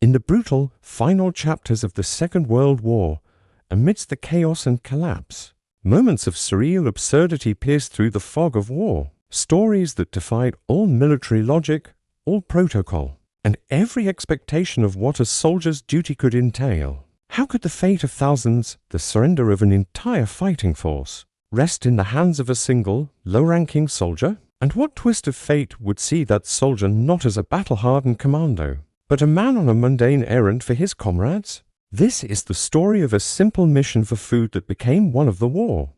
In the brutal, final chapters of the Second World War, amidst the chaos and collapse, moments of surreal absurdity pierced through the fog of war, stories that defied all military logic, all protocol, and every expectation of what a soldier's duty could entail. How could the fate of thousands, the surrender of an entire fighting force, rest in the hands of a single, low-ranking soldier? And what twist of fate would see that soldier not as a battle-hardened commando, but a man on a mundane errand for his comrades? This is the story of a simple mission for food that became one of the war's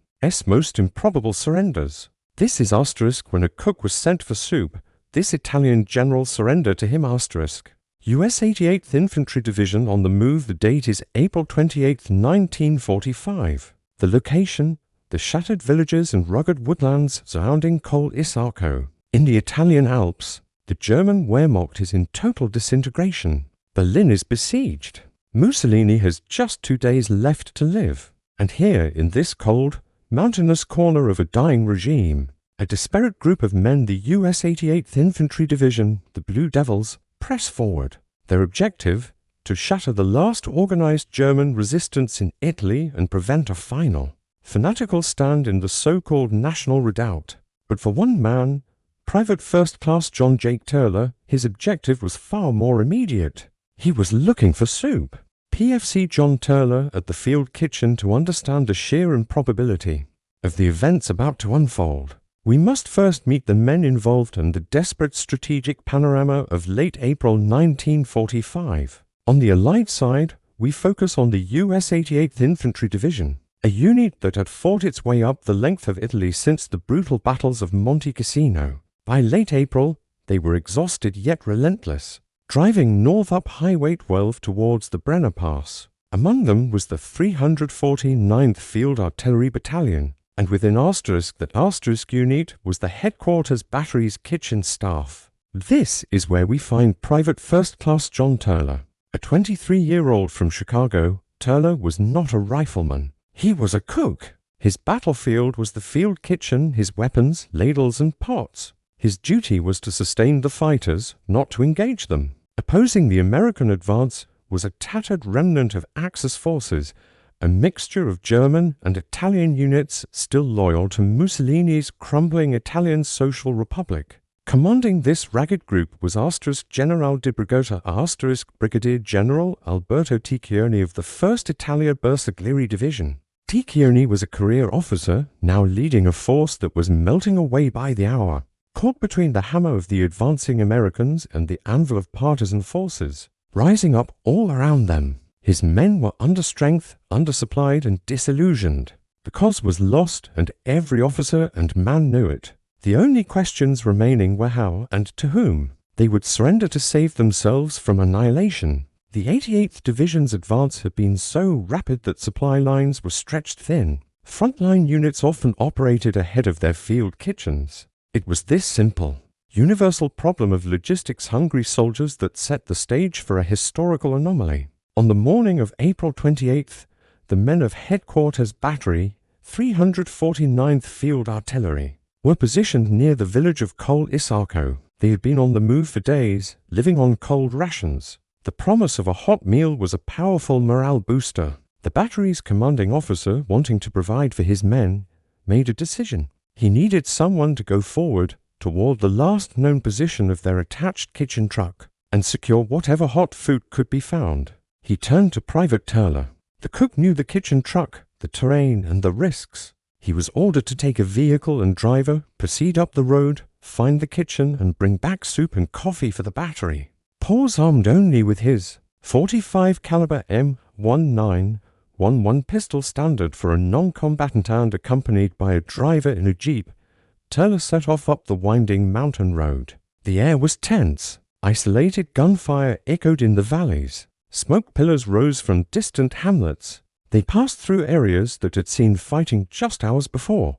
most improbable surrenders. This is asterisk when a cook was sent for soup. This Italian general surrendered to him asterisk. US 88th Infantry Division on the move. The date is April 28, 1945. The location, the shattered villages and rugged woodlands surrounding Col Isarco. In the Italian Alps, the German Wehrmacht is in total disintegration. Berlin is besieged. Mussolini has just 2 days left to live. And here, in this cold, mountainous corner of a dying regime, a disparate group of men, the US 88th Infantry Division, the Blue Devils, press forward. Their objective, to shatter the last organized German resistance in Italy and prevent a final, fanatical stand in the so-called National Redoubt. But for one man, Private First Class John Jake Turler, his objective was far more immediate. He was looking for soup. PFC John Turler at the field kitchen. To understand the sheer improbability of the events about to unfold, we must first meet the men involved and the desperate strategic panorama of late April 1945. On the Allied side, we focus on the US 88th Infantry Division, a unit that had fought its way up the length of Italy since the brutal battles of Monte Cassino. By late April, they were exhausted yet relentless, driving north up Highway 12 towards the Brenner Pass. Among them was the 349th Field Artillery Battalion, and within asterisk that asterisk unit was the headquarters battery's kitchen staff. This is where we find Private First Class John Turler. A 23-year-old from Chicago, Turler was not a rifleman. He was a cook. His battlefield was the field kitchen, his weapons, ladles and pots. His duty was to sustain the fighters, not to engage them. Opposing the American advance was a tattered remnant of Axis forces, a mixture of German and Italian units still loyal to Mussolini's crumbling Italian Social Republic. Commanding this ragged group was asterisk General di Brigata asterisk Brigadier General Alberto Ticcioni of the 1st Italia Bersaglieri Division. Ticcioni was a career officer, now leading a force that was melting away by the hour, caught between the hammer of the advancing Americans and the anvil of partisan forces, rising up all around them. His men were understrength, undersupplied, and disillusioned. The cause was lost, and every officer and man knew it. The only questions remaining were how and to whom they would surrender to save themselves from annihilation. The 88th Division's advance had been so rapid that supply lines were stretched thin. Frontline units often operated ahead of their field kitchens. It was this simple, universal problem of logistics-hungry soldiers that set the stage for a historical anomaly. On the morning of April 28th, the men of Headquarters Battery, 349th Field Artillery, were positioned near the village of Col Isarco. They had been on the move for days, living on cold rations. The promise of a hot meal was a powerful morale booster. The battery's commanding officer, wanting to provide for his men, made a decision. He needed someone to go forward toward the last known position of their attached kitchen truck and secure whatever hot food could be found. He turned to Private Turler. The cook knew the kitchen truck, the terrain, and the risks. He was ordered to take a vehicle and driver, proceed up the road, find the kitchen, and bring back soup and coffee for the battery. Paws armed only with his .45 caliber M1911 pistol standard for a non-combatant and accompanied by a driver in a jeep, Turler set off up the winding mountain road. The air was tense. Isolated gunfire echoed in the valleys. Smoke pillars rose from distant hamlets. They passed through areas that had seen fighting just hours before.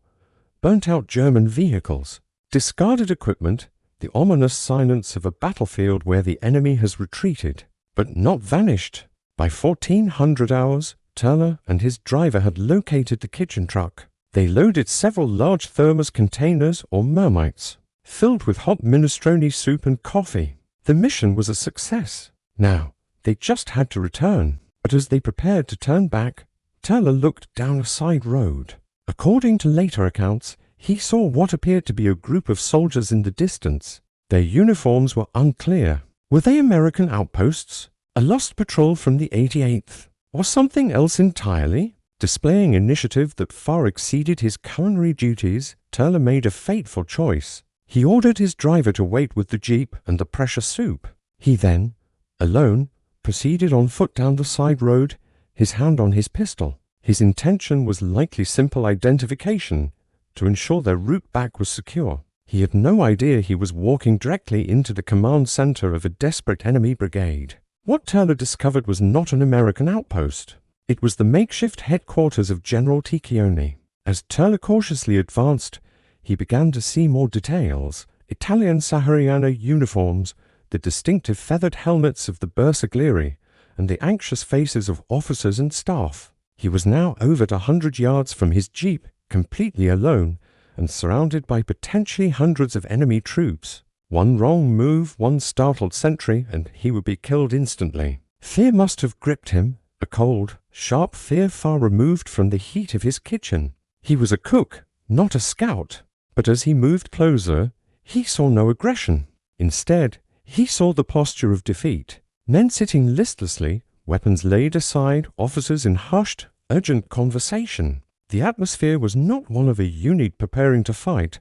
Burnt-out German vehicles, discarded equipment, the ominous silence of a battlefield where the enemy has retreated, but not vanished. By 1400 hours, Turler and his driver had located the kitchen truck. They loaded several large thermos containers or mermites, filled with hot minestrone soup and coffee. The mission was a success. Now, They just had to return. But as they prepared to turn back, Turler looked down a side road. According to later accounts, he saw what appeared to be a group of soldiers in the distance. Their uniforms were unclear. Were they American outposts? A lost patrol from the 88th? Or something else entirely? Displaying initiative that far exceeded his culinary duties, Turler made a fateful choice. He ordered his driver to wait with the jeep and the precious soup. He then, alone, proceeded on foot down the side road, his hand on his pistol. His intention was likely simple identification, to ensure their route back was secure. He had no idea he was walking directly into the command center of a desperate enemy brigade. What Turler discovered was not an American outpost. It was the makeshift headquarters of General Ticcioni. As Turler cautiously advanced, he began to see more details. Italian Sahariana uniforms, the distinctive feathered helmets of the Bersaglieri, and the anxious faces of officers and staff. He was now over 100 yards from his jeep, completely alone, and surrounded by potentially hundreds of enemy troops. One wrong move, one startled sentry, and he would be killed instantly. Fear must have gripped him, a cold, sharp fear far removed from the heat of his kitchen. He was a cook, not a scout. But as he moved closer, he saw no aggression. Instead, he saw the posture of defeat. Men sitting listlessly, weapons laid aside, officers in hushed, urgent conversation. The atmosphere was not one of a unit preparing to fight,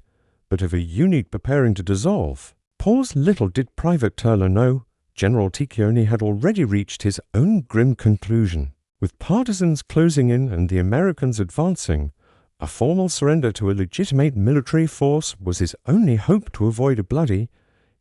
but of a unit preparing to dissolve. Pause little did Private Turler know, General Ticcioni had already reached his own grim conclusion. With partisans closing in and the Americans advancing, a formal surrender to a legitimate military force was his only hope to avoid a bloody,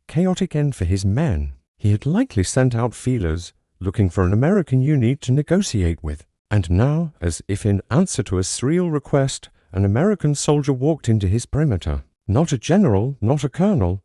chaotic end for his men. He had likely sent out feelers, looking for an American unit to negotiate with. And now, as if in answer to a surreal request, an American soldier walked into his perimeter. Not a general, not a colonel,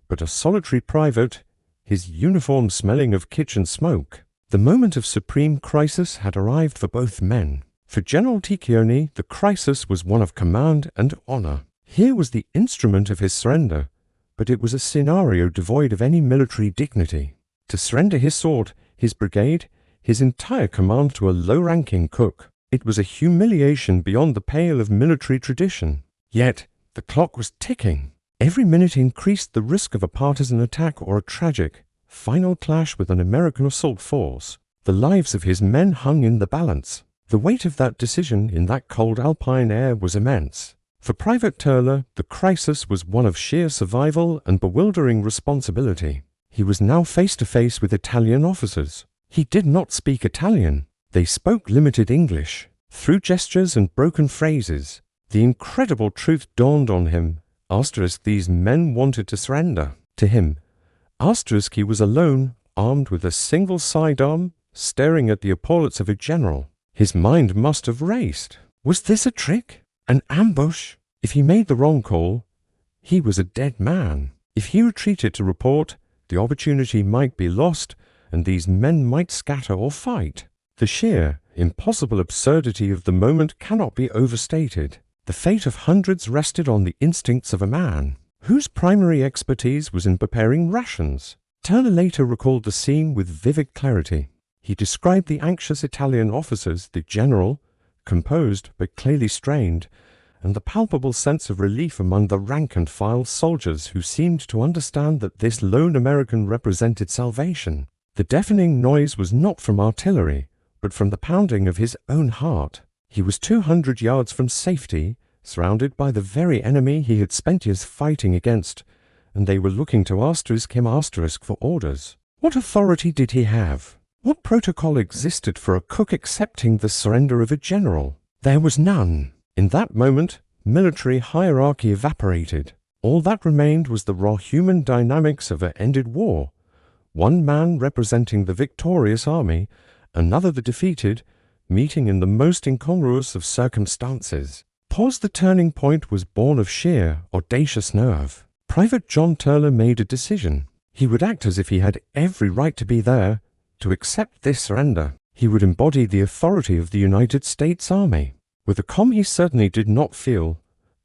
but a solitary private, his uniform smelling of kitchen smoke. The moment of supreme crisis had arrived for both men. For General Ticcioni, the crisis was one of command and honor. Here was the instrument of his surrender, but it was a scenario devoid of any military dignity. To surrender his sword, his brigade, his entire command to a low-ranking cook. It was a humiliation beyond the pale of military tradition. Yet, the clock was ticking. Every minute increased the risk of a partisan attack or a tragic, final clash with an American assault force. The lives of his men hung in the balance. The weight of that decision in that cold alpine air was immense. For Private Turler, the crisis was one of sheer survival and bewildering responsibility. He was now face to face with Italian officers. He did not speak Italian. They spoke limited English. Through gestures and broken phrases, the incredible truth dawned on him. These men wanted to surrender. To him, he was alone, armed with a single sidearm, staring at the epaulets of a general. His mind must have raced. Was this a trick? An ambush? If he made the wrong call, he was a dead man. If he retreated to report, the opportunity might be lost, and these men might scatter or fight. The sheer, impossible absurdity of the moment cannot be overstated. The fate of hundreds rested on the instincts of a man, whose primary expertise was in preparing rations. Turner later recalled the scene with vivid clarity. He described the anxious Italian officers, the general, composed but clearly strained, and the palpable sense of relief among the rank-and-file soldiers who seemed to understand that this lone American represented salvation. The deafening noise was not from artillery, but from the pounding of his own heart. He was 200 yards from safety, surrounded by the very enemy he had spent years fighting against, and they were looking to **Kim** for orders. What authority did he have? What protocol existed for a cook accepting the surrender of a general? There was none. In that moment, military hierarchy evaporated. All that remained was the raw human dynamics of an ended war. One man representing the victorious army, another the defeated, meeting in the most incongruous of circumstances. The turning point was born of sheer, audacious nerve. Private John Turler made a decision. He would act as if he had every right to be there, to accept this surrender. He would embody the authority of the United States Army. With a calm he certainly did not feel,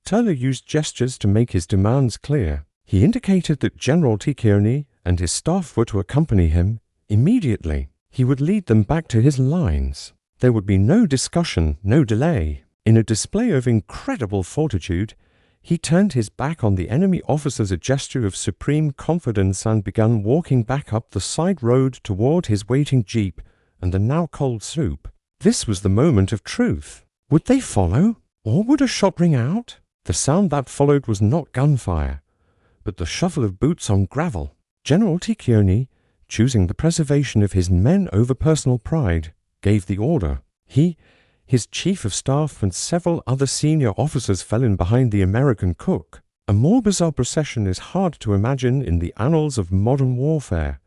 Turler used gestures to make his demands clear. He indicated that General Ticcioni and his staff were to accompany him immediately. He would lead them back to his lines. There would be no discussion, no delay. In a display of incredible fortitude, he turned his back on the enemy officers, a gesture of supreme confidence, and began walking back up the side road toward his waiting jeep and the now cold soup. This was the moment of truth. Would they follow, or would a shot ring out? The sound that followed was not gunfire, but the shuffle of boots on gravel. General Ticcioni, choosing the preservation of his men over personal pride, gave the order. He, his chief of staff, and several other senior officers fell in behind the American cook. A more bizarre procession is hard to imagine in the annals of modern warfare.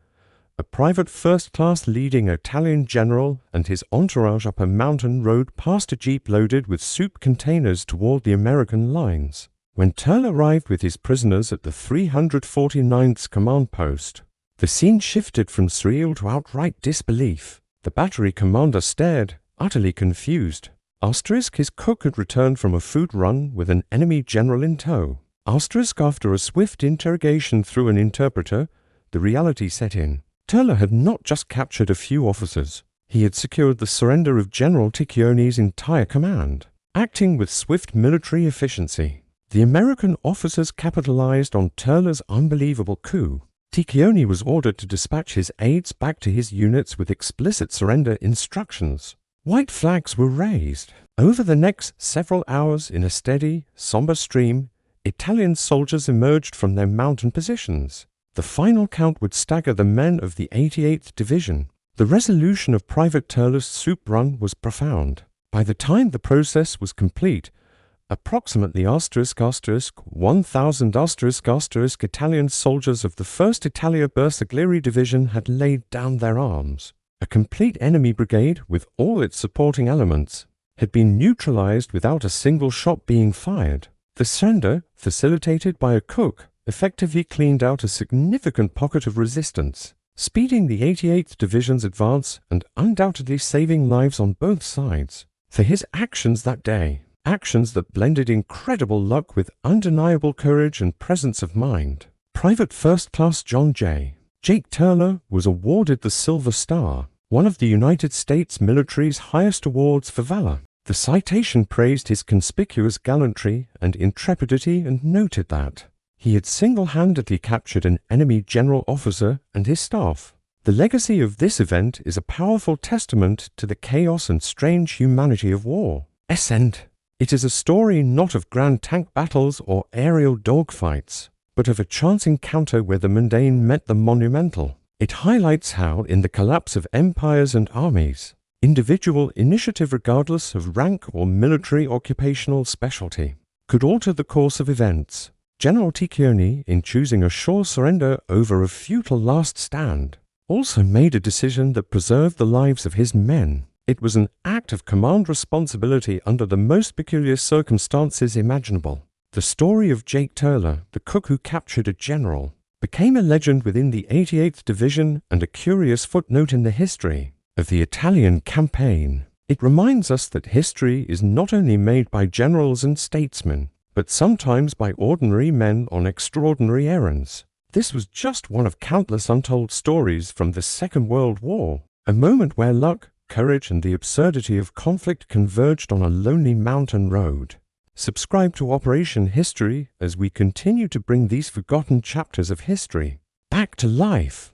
A private first-class leading Italian general and his entourage up a mountain rode past a jeep loaded with soup containers toward the American lines. When Turle arrived with his prisoners at the 349th command post, the scene shifted from surreal to outright disbelief. The battery commander stared, utterly confused. His cook had returned from a food run with an enemy general in tow. After a swift interrogation through an interpreter, the reality set in. Turle had not just captured a few officers. He had secured the surrender of General Ticcioni's entire command. Acting with swift military efficiency, the American officers capitalized on Turle's unbelievable coup. Ticcioni was ordered to dispatch his aides back to his units with explicit surrender instructions. White flags were raised. Over the next several hours, in a steady, somber stream, Italian soldiers emerged from their mountain positions. The final count would stagger the men of the 88th Division. The resolution of Private Turle's soup run was profound. By the time the process was complete, approximately **1,000** Italian soldiers of the 1st Italia Bersaglieri Division had laid down their arms. A complete enemy brigade, with all its supporting elements, had been neutralized without a single shot being fired. The surrender, facilitated by a cook, effectively cleaned out a significant pocket of resistance, speeding the 88th Division's advance and undoubtedly saving lives on both sides. For his actions that day, actions that blended incredible luck with undeniable courage and presence of mind, Private First Class John Jake Turle was awarded the Silver Star, one of the United States military's highest awards for valor. The citation praised his conspicuous gallantry and intrepidity and noted that he had single-handedly captured an enemy general officer and his staff. The legacy of this event is a powerful testament to the chaos and strange humanity of war. Ascent. It is a story not of grand tank battles or aerial dogfights, but of a chance encounter where the mundane met the monumental. It highlights how, in the collapse of empires and armies, individual initiative, regardless of rank or military occupational specialty, could alter the course of events. General Ticcioni, in choosing a sure surrender over a futile last stand, also made a decision that preserved the lives of his men. It was an act of command responsibility under the most peculiar circumstances imaginable. The story of Jake Turle, the cook who captured a general, became a legend within the 88th Division and a curious footnote in the history of the Italian campaign. It reminds us that history is not only made by generals and statesmen, but sometimes by ordinary men on extraordinary errands. This was just one of countless untold stories from the Second World War, a moment where luck, courage, and the absurdity of conflict converged on a lonely mountain road. Subscribe to Operation History as we continue to bring these forgotten chapters of history back to life.